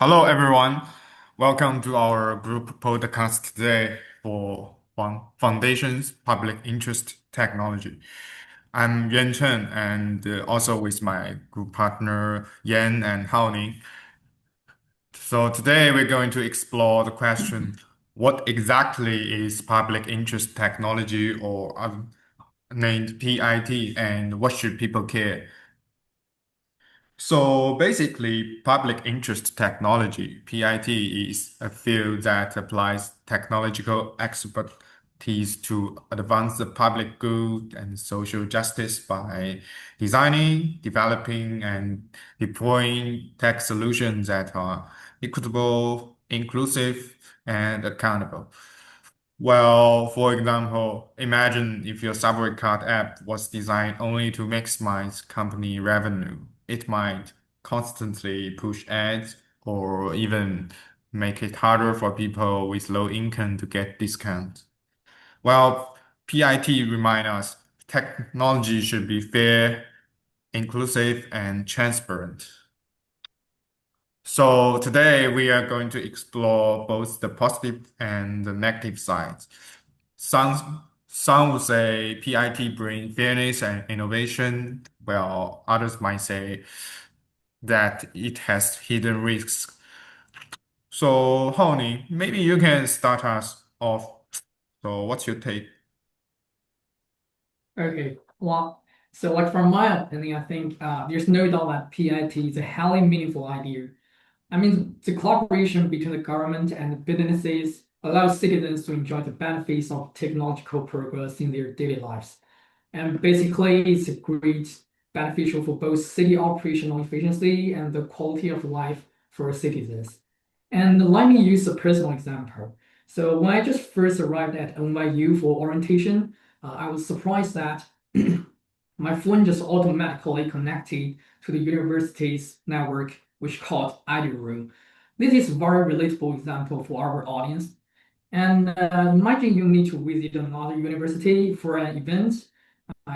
Hello, everyone. Welcome to our group podcast today for Foundations Public Interest Technology. I'm Yuancheng and also with my group partner Yan and Haoning. So today we're going to explore the question, what exactly is public interest technology or named PIT and what should people care? So basically, public interest technology, PIT, is a field that applies technological expertise to advance the public good and social justice by designing, developing, and deploying tech solutions that are equitable, inclusive, and accountable. Well, for example, imagine if your subway card app was designed only to maximize company revenue. It might constantly push ads or even make it harder for people with low income to get discounts. Well, PIT remind us technology should be fair, inclusive, and transparent. So today we are going to explore both the positive and the negative sides. Some would say PIT bring fairness and innovation, while others might say that it has hidden risks. So, Honey, maybe you can start us off. So, what's your take? Okay, well, so like from my opinion, I think there's no doubt that PIT is a highly meaningful idea. I mean, the cooperation between the government and the businesses allows citizens to enjoy the benefits of technological progress in their daily lives. And basically, it's a great beneficial for both city operational efficiency and the quality of life for citizens. And let me use a personal example. So when I just first arrived at NYU for orientation, I was surprised that my phone just automatically connected to the university's network, which called ID Room. This is a very relatable example for our audience. And imagine you need to visit another university for an event.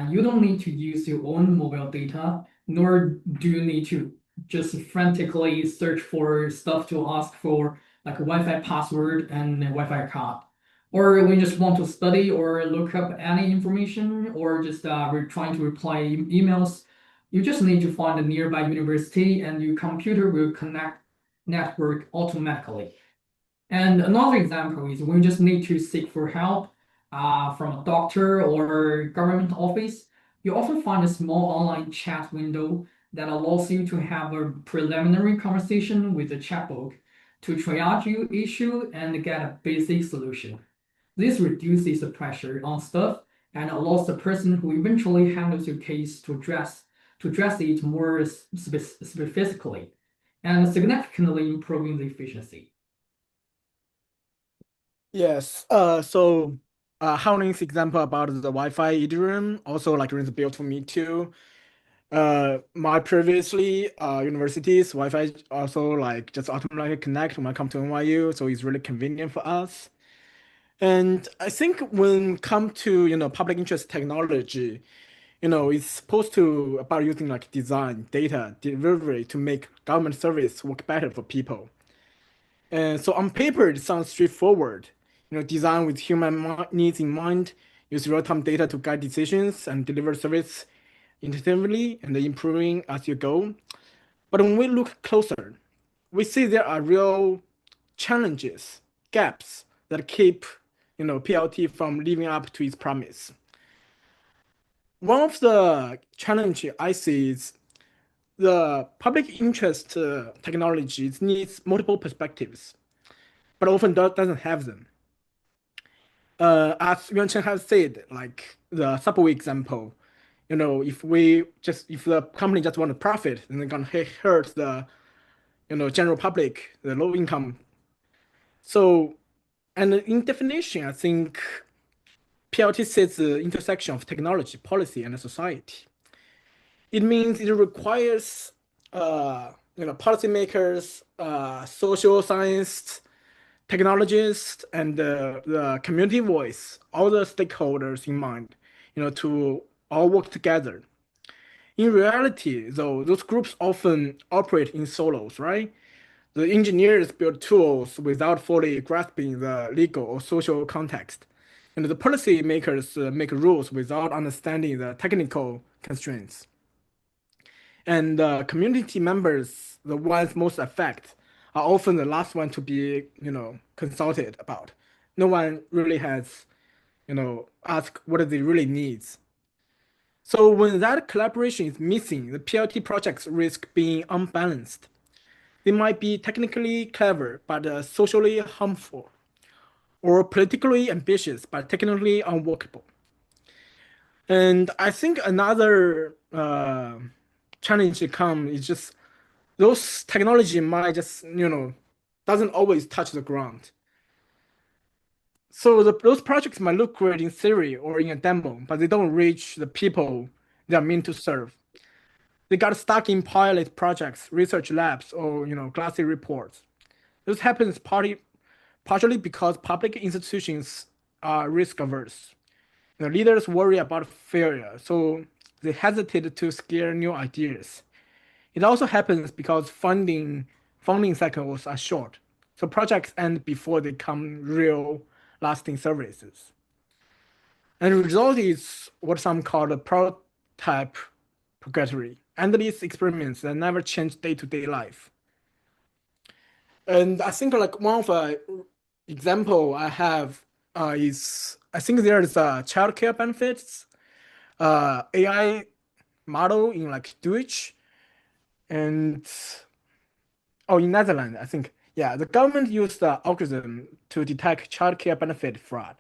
You don't need to use your own mobile data, nor do you need to just frantically search for stuff to ask for like a Wi-Fi password and a Wi-Fi card. Or when you just want to study or look up any information or just we're trying to reply emails, you just need to find a nearby university and your computer will connect network automatically. And another example is when you just need to seek for help from a doctor or government office, you often find a small online chat window that allows you to have a preliminary conversation with the chatbot to triage your issue and get a basic solution. This reduces the pressure on staff and allows the person who eventually handles your case to address it more specifically and significantly improving the efficiency. Yes. Haoning's example about the Wi-Fi idiom also like rings a bell to me too. My previously university's Wi-Fi also like just automatically connect when I come to NYU, so it's really convenient for us. And I think when come to public interest technology, it's supposed to about using like design, data, delivery to make government service work better for people. And so on paper, it sounds straightforward. Design with human needs in mind, use real-time data to guide decisions and deliver service intuitively and improving as you go. But when we look closer, we see there are real challenges, gaps that keep, PLT from living up to its promise. One of the challenges I see is the public interest technologies needs multiple perspectives, but often doesn't have them. As Yuancheng has said, like the subway example, if the company just want to profit, then they're gonna hurt the general public, the low income. So, and in definition, I think PLT sits the intersection of technology, policy, and society. It means it requires policymakers, social science technologists and the community voice, all the stakeholders in mind, to all work together. In reality, though, those groups often operate in solos, right? The engineers build tools without fully grasping the legal or social context. And the policy makers make rules without understanding the technical constraints. And community members, the ones most affected, are often the last one to be, consulted about. No one really has, asked what they really need. So when that collaboration is missing, the PLT projects risk being unbalanced. They might be technically clever but socially harmful, or politically ambitious but technically unworkable. And I think another challenge to come is just those technology might just, doesn't always touch the ground. So those projects might look great in theory or in a demo, but they don't reach the people they are meant to serve. They got stuck in pilot projects, research labs, or glossy reports. This happens partially because public institutions are risk averse. Leaders worry about failure, so they hesitate to scare new ideas. It also happens because funding cycles are short, so projects end before they become real, lasting services. And the result is what some call the prototype purgatory, endless experiments that never change day-to-day life. And I think like one of the example I have is I think there is childcare benefits AI model in like Dutch and in Netherlands I think the government used the algorithm to detect childcare benefit fraud.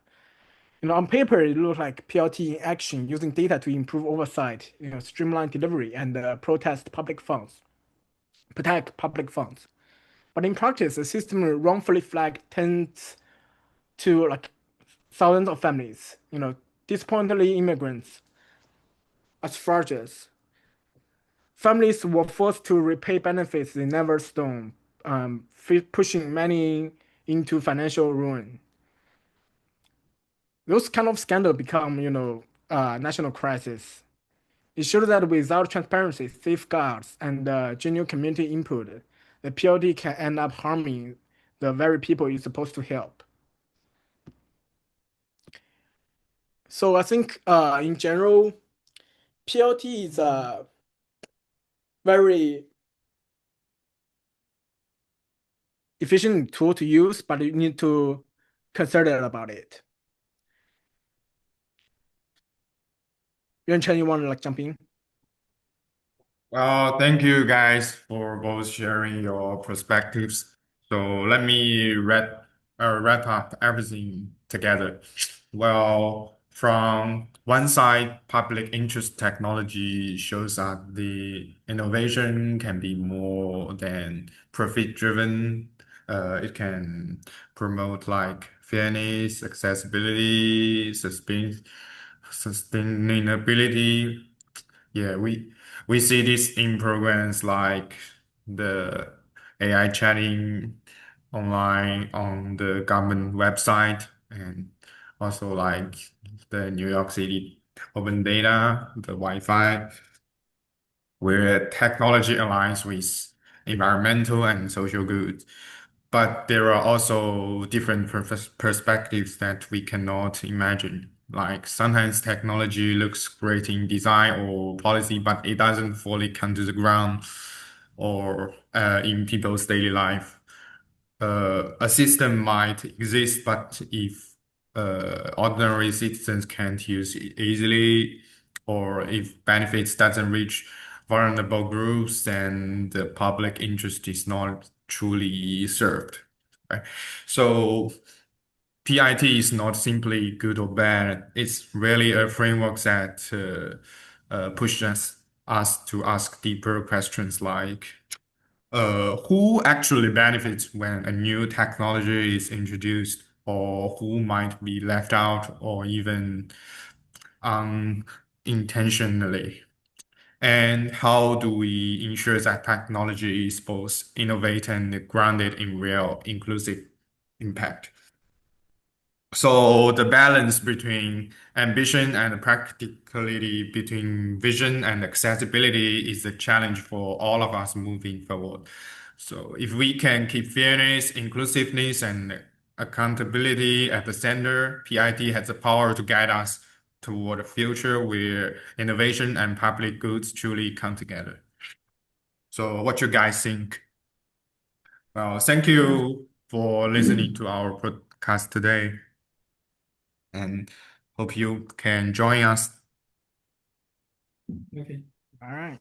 On paper it looks like PLT in action using data to improve oversight, streamline delivery and protect public funds. But in practice, the system wrongfully flagged tens to like thousands of families, disappointingly immigrants as frauds. Families were forced to repay benefits they never stole, pushing many into financial ruin. Those kind of scandals become, national crisis. It shows that without transparency, safeguards, and genuine community input, the PLD can end up harming the very people it's supposed to help. So I think in general, PLT is a very efficient tool to use, but you need to consider about it. Yuancheng, you want to like jump in? Well, thank you guys for both sharing your perspectives. So let me wrap up everything together. Well, from one side, public interest technology shows that the innovation can be more than profit driven. It can promote like fairness, accessibility, sustainability. Yeah, we see this in programs like the AI chatting online on the government website and also like the New York City open data, the Wi-Fi, where technology aligns with environmental and social goods. But there are also different perspectives that we cannot imagine. Like sometimes technology looks great in design or policy, but it doesn't fully come to the ground or in people's daily life. A system might exist, but if ordinary citizens can't use it easily, or if benefits doesn't reach vulnerable groups, then the public interest is not truly served. Right? So PIT is not simply good or bad. It's really a framework that pushes us to ask deeper questions like who actually benefits when a new technology is introduced, or who might be left out, or even unintentionally? And how do we ensure that technology is both innovative and grounded in real inclusive impact? So the balance between ambition and practicality, between vision and accessibility is a challenge for all of us moving forward. So if we can keep fairness, inclusiveness, and accountability at the center, PIT has the power to guide us toward a future where innovation and public goods truly come together. So what you guys think? Well, thank you for listening to our podcast today, and hope you can join us. Okay. All right.